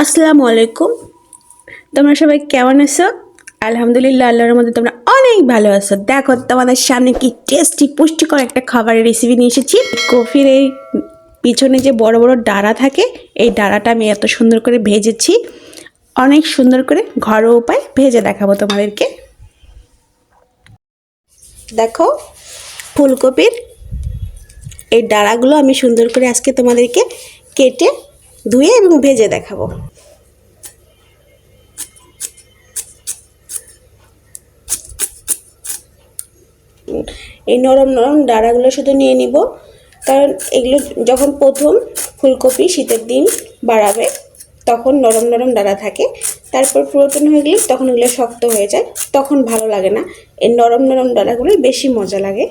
আসসালামু আলাইকুম। তোমরা সবাই কেমন আছো? আলহামদুলিল্লাহ, আল্লাহর মধ্যে তোমরা অনেক ভালো আছো। দেখো তোমাদের সামনে কি টেস্টি পুষ্টিকর একটা খাবারের রেসিপি নিয়ে এসেছি। কফির এই পিছনে যে বড় বড় ডাঁড়া থাকে, এই ডাঁড়াটা আমি এত সুন্দর করে ভেজেছি। অনেক সুন্দর করে ঘরোয়া উপায় ভেজে দেখাবো তোমাদেরকে। দেখো ফুলকপির এই ডাঁড়াগুলো আমি সুন্দর করে আজকে তোমাদেরকে কেটে ধুয়ে এবং ভেজে দেখাবো। এই নরম নরম ডাঁড়াগুলো শুধু নিয়ে নিব, কারণ এগুলো যখন প্রথম ফুলকপি শীতের দিন বাড়াবে তখন নরম নরম ডাঁড়া থাকে, তারপর পুরাতন হয়ে গেলে তখন এগুলো শক্ত হয়ে যায়, তখন ভালো লাগে না। এই নরম নরম ডাঁড়াগুলোই বেশি মজা লাগে।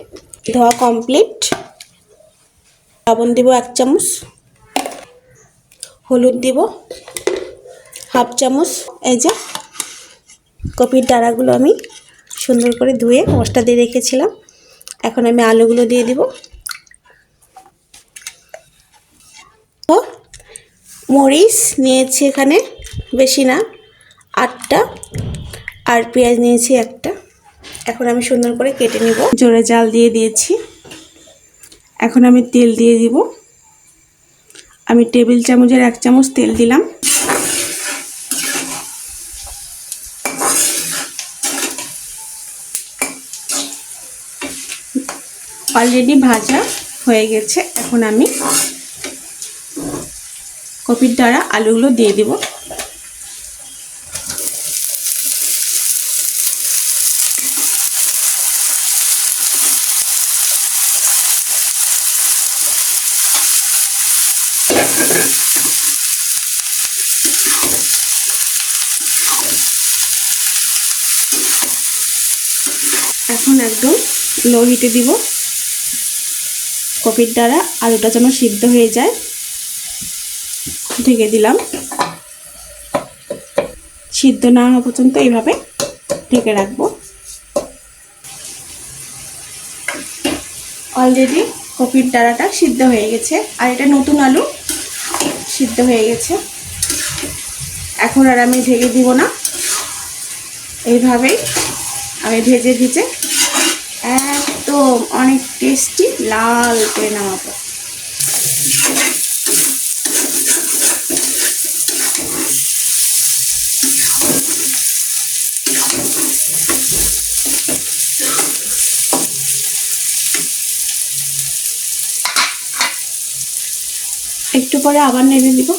ধোয়া কমপ্লিট। লবণ দিব 1 চামচ, হলুদ দিব 1/2 চামচ। এই যে কপির ডাঁড়াগুলো আমি সুন্দর করে ধুয়ে মশলা দিয়ে রেখেছিলাম, এখন আমি আলুগুলো দিয়ে দিব। মরিচ নিয়েছি এখানে বেশি না, 8টা, আর পেঁয়াজ নিয়েছি 1টা। এখন আমি সুন্দর করে কেটে নিব। জোরে জাল দিয়ে দিয়েছি। এখন আমি তেল দিয়ে দিব। আমি টেবিল চামচের 1 চামচ তেল দিলাম। অলরেডি ভাজা হয়ে গেছে। এখন আমি কপির ডাঁড়া আলুগুলো দিয়ে দিব। এখন একদম লো হিটে দিব। কপির ডাঁড়া আলুটা যেন সিদ্ধ হয়ে যায়, ঢেকে দিলাম। সিদ্ধ না হওয়া পর্যন্ত এইভাবে ঢেকে রাখবো। অলরেডি কপির ডাঁড়াটা সিদ্ধ হয়ে গেছে, আর এটা নতুন আলু, সিদ্ধ হয়ে গেছে। এখন আর আমি ঢেকে দিব না, এইভাবেই আমি ভেজে ভেজে একদম অনেক টেস্টি লাল করে নামাবো। একটু পরে আবার নেড়ে দিব।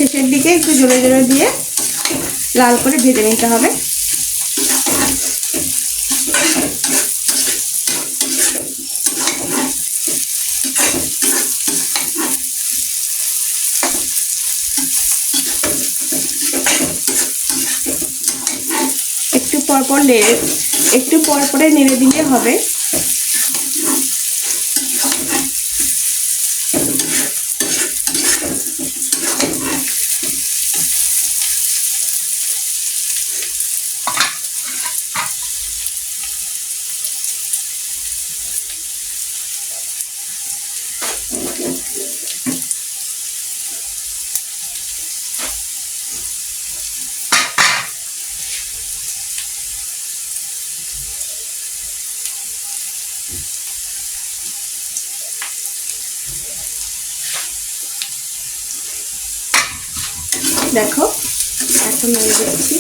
শেষের দিকে একটু জোরে জোরে দিয়ে লাল করে ভেজে নিতে হবে। একটু পর পরে নেড়ে দিলে হবে। দেখো এখন নেড়ে দিচ্ছি।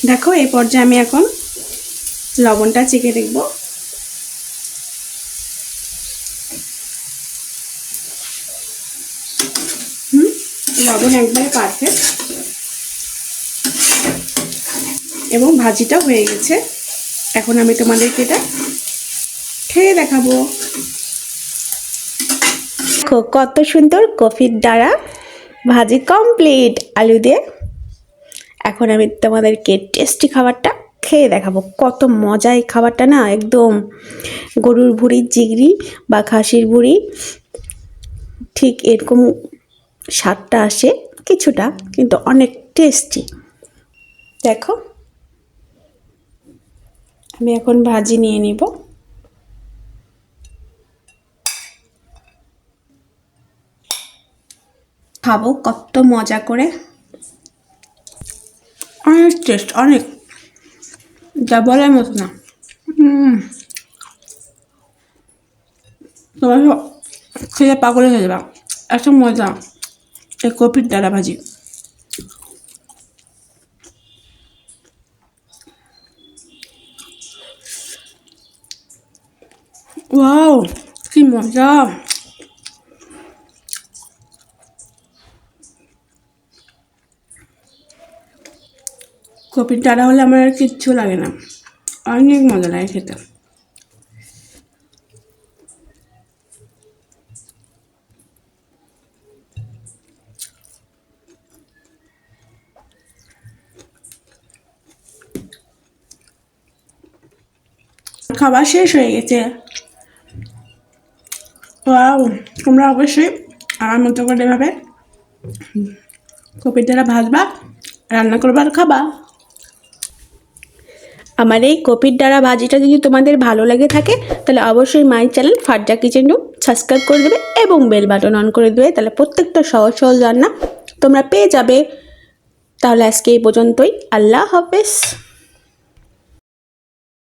দেখো এই পর্যায়ে আমি এখন লবণটা চেখে দেখব। লবণ একবারে পারফেক্ট এবং ভাজিটা হয়ে গেছে। এখন আমি তোমাদেরকে এটা খেয়ে দেখাবো। দেখো কত সুন্দর কফির দ্বারা ভাজি কমপ্লিট আলু দিয়ে। এখন আমি তোমাদেরকে টেস্টি খাবারটা খেয়ে দেখাবো। কত মজা এই খাবারটা না, একদম গরুর ভুঁড়ির জিগরি বা খাসির ভুঁড়ি ঠিক এরকম স্বাদটা আসে কিছুটা, কিন্তু অনেক টেস্টি। দেখো আমি এখন ভাজি নিয়ে নিব। খাবো কত মজা করে, অনেক টেস্ট, অনেক, যা বলার মতো না। তোমার খেয়ে পাগলে হয়ে যাবা, এত মজা এই কপির ডাঁড়া ভাজি। ওয়াও কি মজা! কপির ডাঁড়া হলে আমার আর কিচ্ছু লাগে না, অনেক মজা লাগে খেতে। খাবার শেষ হয়ে গেছে। ওয়াও, তোমরা অবশ্যই আমার মতো করে এভাবে কপির ডাঁড়া ভাজবা, রান্না করবা আর খাবা। আমার এই কপির ডাঁড়া ভাজিটা যদি তোমাদের ভালো লাগে থাকে তাহলে অবশ্যই my channel Farza kitchen room subscribe করে দেবে এবং বেল বাটন অন করে দেবে, তাহলে প্রত্যেকটা সহজ সহজ রান্না তোমরা পেয়ে যাবে। তাহলে আজকে এই পর্যন্তই, আল্লাহ হাফেজ।